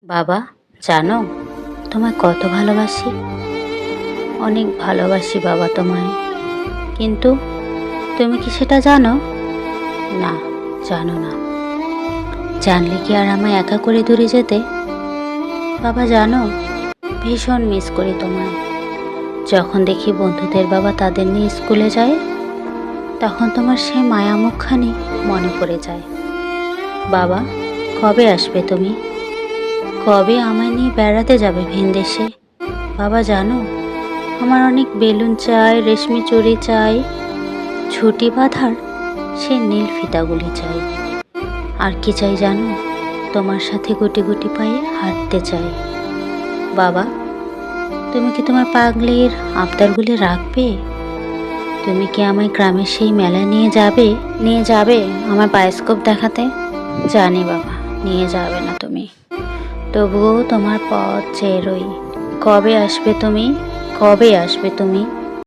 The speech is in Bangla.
বাবা, জানো তোমায় কত ভালোবাসি। অনেক ভালোবাসি বাবা তোমায়। কিন্তু তুমি কি সেটা জানো? না, জানো না। জানলে কি আর আমায় একা করে দূরে যেতে? বাবা জানো, ভীষণ মিস করি তোমায়। যখন দেখি বন্ধুদের বাবা তাদের নিয়ে স্কুলে যায়, তখন তোমার সেই মায়া মুখখানি মনে পড়ে যায়। বাবা, কবে আসবে তুমি? কবে আমায় নিয়ে বেড়াতে যাবে ভিনদেশে? বাবা জানো, আমার অনেক বেলুন চাই, রেশমি চুড়ি চাই, ছুটি বাঁধার সে নীল ফিতাগুলি চাই। আর কি চাই জানো? তোমার সাথে গুটি গুটি পায়ে হাঁটতে চাই। বাবা, তুমি কি তোমার পাগলির আবদারগুলি রাখবে? তুমি কি আমায় গ্রামের সেই মেলায় নিয়ে যাবে আমার বায়োস্কোপ দেখাতে? জানি বাবা, নিয়ে যাবে না তুমি। তবুও তোমার পথ চেয়ে রই। কবে আসবে তুমি? কবে আসবে তুমি?